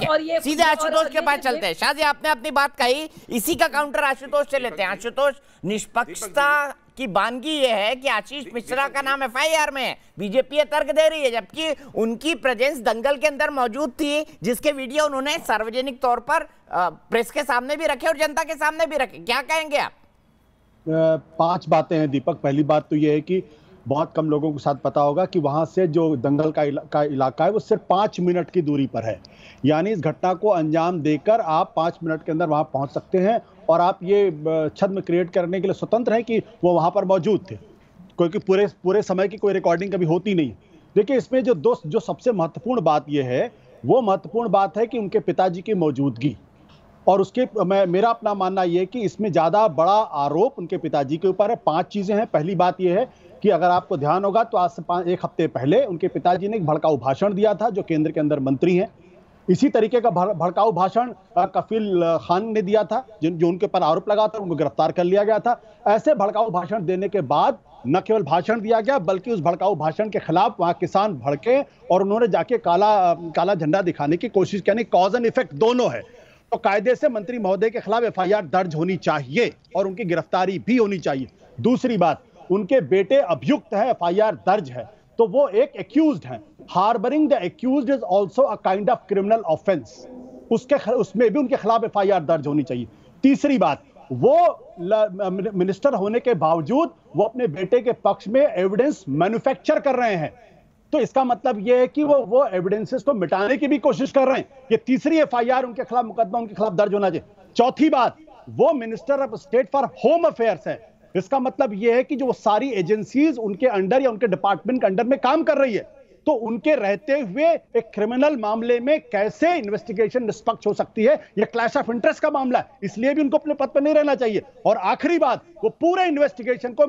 और ये सीधे आशुतोष के पास चलते हैं। शादी, आपने अपनी बात कही, इसी का काउंटर आशुतोष से लेते हैं। आशुतोष, निष्पक्षता की बानगी ये है कि आशीष मिश्रा का नाम एफआईआर में है, बीजेपी ये तर्क दे रही है, जबकि उनकी प्रेजेंस दंगल के अंदर मौजूद थी, जिसके वीडियो उन्होंने सार्वजनिक तौर पर प्रेस के सामने भी रखे और जनता के सामने भी रखे। क्या कहेंगे आप? 5 बातें हैं दीपक। पहली बात तो यह है कि बहुत कम लोगों के साथ पता होगा कि वहां से जो दंगल का इलाका है वो सिर्फ 5 मिनट की दूरी पर है। यानी इस घटना को अंजाम देकर आप 5 मिनट के अंदर वहां पहुंच सकते हैं और आप ये छद्म क्रिएट करने के लिए स्वतंत्र हैं कि वो वहां पर मौजूद थे, क्योंकि पूरे समय की कोई रिकॉर्डिंग कभी होती नहीं। देखिए, इसमें जो सबसे महत्वपूर्ण बात यह है, वो महत्वपूर्ण बात है कि उनके पिताजी की मौजूदगी, और उसके मेरा अपना मानना यह है कि इसमें ज्यादा बड़ा आरोप उनके पिताजी के ऊपर है। 5 चीजें हैं। पहली बात यह है कि अगर आपको ध्यान होगा तो आज से 1 हफ्ते पहले उनके पिताजी ने एक भड़काऊ भाषण दिया था, जो केंद्र के अंदर मंत्री हैं। इसी तरीके का भड़काऊ भाषण कफील खान ने दिया था, जो उनके ऊपर आरोप लगा था, उनको गिरफ्तार कर लिया गया था। ऐसे भड़काऊ भाषण देने के बाद न केवल भाषण दिया गया, बल्कि उस भड़काऊ भाषण के खिलाफ वहां किसान भड़के और उन्होंने जाके काला झंडा दिखाने की कोशिश की। कॉज एंड इफेक्ट दोनों है। तो कायदे से मंत्री महोदय के खिलाफ एफआईआर दर्ज होनी चाहिए और उनकी गिरफ्तारी भी होनी चाहिए। दूसरी बात, उनके बेटे अभियुक्त है, एफआईआर दर्ज है, तो वो एक एक्यूज्ड हैं। Harbouring the accused is also a kind of criminal offence. उसमें भी उनके खिलाफ एफआईआर दर्ज होनी चाहिए। तीसरी बात, वो मिनिस्टर होने के बावजूद वो अपने बेटे के पक्ष में एविडेंस मैन्युफैक्चर कर रहे हैं। तो इसका मतलब यह है कि वो एविडेंसेस को मिटाने की भी कोशिश कर रहे हैं। ये तीसरी एफआईआर उनके खिलाफ, मुकदमा उनके खिलाफ दर्ज होना चाहिए। चौथी बात, वो minister of state for home affairs है। इसका मतलब यह है कि जो सारी एजेंसीज उनके अंडर या उनके डिपार्टमेंट के अंडर में काम कर रही है, तो उनके रहते हुए एक क्रिमिनल मामले में कैसे इन्वेस्टिगेशन निष्पक्ष हो सकती है? यह क्लैश ऑफ इंटरेस्ट का मामला है, इसलिए भी उनको अपने पद पर नहीं रहना चाहिए। और आखिरी बात, वो पूरे इन्वेस्टिगेशन को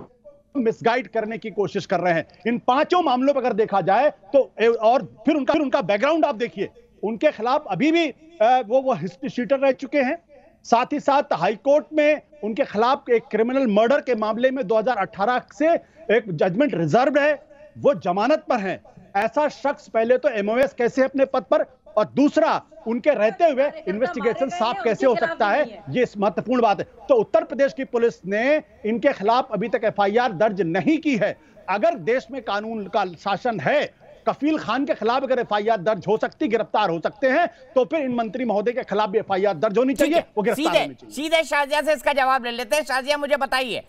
मिसगाइड करने की कोशिश कर रहे हैं। इन 5 मामलों पर अगर देखा जाए तो, और फिर उनका बैकग्राउंड आप देखिए, उनके खिलाफ अभी भी वो हिस्ट्री शीटर रह चुके हैं। साथ ही साथ हाईकोर्ट में उनके खिलाफ एक क्रिमिनल मर्डर के मामले में 2018 से एक जजमेंट रिजर्व है, वो जमानत पर हैं। ऐसा शख्स पहले तो एमओएस कैसे अपने पद पर, और दूसरा उनके रहते हुए इन्वेस्टिगेशन साफ कैसे हो सकता है? ये महत्वपूर्ण बात है। तो उत्तर प्रदेश की पुलिस ने इनके खिलाफ अभी तक एफआईआर दर्ज नहीं की है। अगर देश में कानून का शासन है, कफील खान के खिलाफ अगर एफआईआर दर्ज हो सकती, गिरफ्तार हो सकते हैं, तो फिर इन मंत्री महोदय के खिलाफ भी एफआईआर दर्ज होनी चाहिए, वो गिरफ्तार होनी चाहिए। सीधे शाजिया से इसका जवाब ले लेते हैं। शाजिया, मुझे बताइए,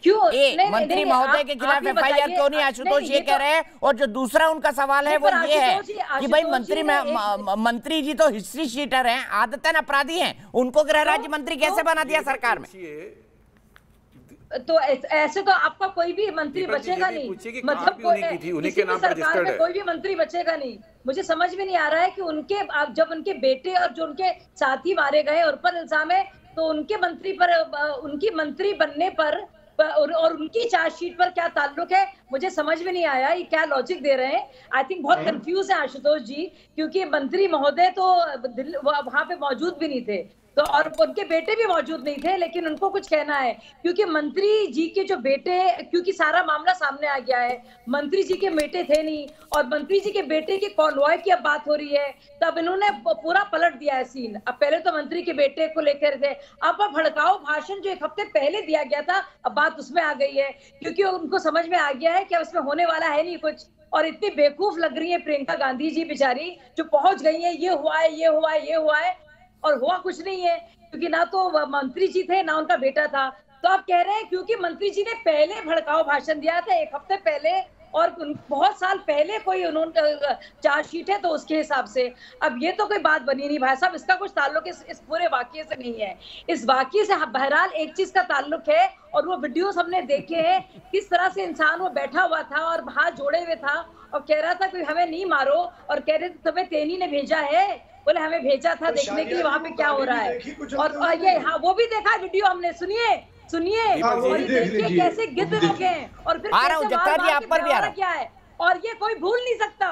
मंत्री महोदय के खिलाफ एफआईआर क्यों नहीं? आशुतोष ये कह रहे हैं, और जो दूसरा उनका सवाल है वो ये है कि भाई मंत्री जी तो हिस्ट्री शीटर हैं, आदतन अपराधी हैं, उनको गृह राज्य मंत्री कैसे बना दिया सरकार में? तो ऐसे तो आपका कोई भी मंत्री बचेगा नहीं, मतलब सरकार में कोई भी मंत्री बचेगा नहीं। मुझे समझ में नहीं आ रहा है कि उनके जब उनके बेटे और जो उनके साथी मारे गए और पर इल्जाम है, तो उनके मंत्री पर, उनकी मंत्री बनने पर और उनकी चार्जशीट पर क्या ताल्लुक है? मुझे समझ में नहीं आया ये क्या लॉजिक दे रहे हैं। आई थिंक बहुत कंफ्यूज है आशुतोष जी, क्योंकि मंत्री महोदय तो वहां पे मौजूद भी नहीं थे, तो और उनके बेटे भी मौजूद नहीं थे, लेकिन उनको कुछ कहना है क्योंकि मंत्री जी के जो बेटे, क्योंकि सारा मामला सामने आ गया है, मंत्री जी के बेटे थे नहीं और मंत्री जी के बेटे के कॉन्वॉय की अब बात हो रही है, तब इन्होंने पूरा पलट दिया है सीन। अब पहले तो मंत्री के बेटे को लेकर थे, अब भड़काऊ भाषण जो 1 हफ्ते पहले दिया गया था, अब बात उसमें आ गई है, क्योंकि उनको समझ में आ गया है कि अब इसमें होने वाला है नहीं कुछ। और इतनी बेवकूफ लग रही है प्रियंका गांधी जी बेचारी, जो पहुंच गई है, ये हुआ है, ये हुआ है, ये हुआ है, और हुआ कुछ नहीं है, क्योंकि ना तो मंत्री जी थे ना उनका बेटा था। तो आप कह रहे हैं क्योंकि मंत्री जी ने पहले भड़काऊ भाषण दिया था 1 हफ्ते पहले, और बहुत साल पहले कोई उन्होंने चार्जशीट है, तो उसके हिसाब से अब ये तो कोई बात बनी नहीं भाई साहब, इसका कुछ ताल्लुक इस पूरे वाकये से नहीं है। इस वाकये से बहरहाल एक चीज का ताल्लुक है, और वो वीडियोस हमने देखे हैं, किस तरह से इंसान वो बैठा हुआ था और हाथ जोड़े हुए था और कह रहा था कि हमें नहीं मारो, और कह रहे थे तुम्हें तेनी ने भेजा है, बोले हमें भेजा था देखने के लिए वहां पे क्या हो रहा है। और ये हाँ, वो भी देखा वीडियो हमने, सुनिए और ये देखिए कैसे गिद्ध लोग हैं, और फिर क्या है, और ये कोई भूल नहीं सकता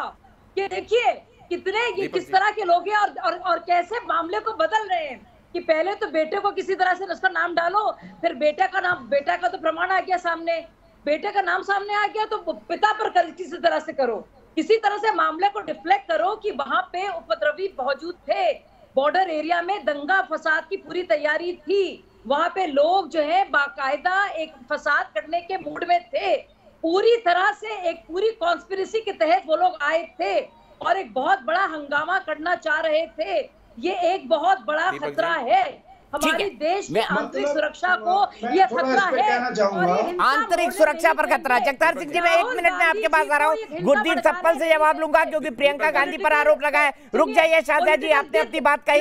कि देखिए कितने ये किस तरह के लोग हैं, और कैसे मामले को बदल रहे हैं कि पहले तो बेटे को किसी तरह से उसका नाम डालो, फिर बेटा का तो प्रमाण आ गया सामने, बेटे का नाम सामने आ गया, तो पिता पर किसी तरह से करो, किसी तरह से मामले को डिफ्लेक्ट करो कि वहां पे उपद्रवी मौजूद थे, बॉर्डर एरिया में दंगा फसाद की पूरी तैयारी थी। वहां पे लोग जो है बाकायदा एक फसाद करने के मूड में थे, पूरी तरह से एक पूरी कॉन्स्पिरेसी के तहत वो लोग आए थे और एक बहुत बड़ा हंगामा करना चाह रहे थे। ये एक बहुत बड़ा खतरा है हमारे देश की आंतरिक सुरक्षा को, ये खतरा है। आंतरिक सुरक्षा पर खतरा। जगतार सिंह जी, मैं 1 मिनट में आपके पास आ रहा हूँ। गुरदीप सप्पल से जवाब लूंगा क्योंकि प्रियंका गांधी पर आरोप लगा है। रुक जाइए शारदा जी, आपने अपनी बात कही।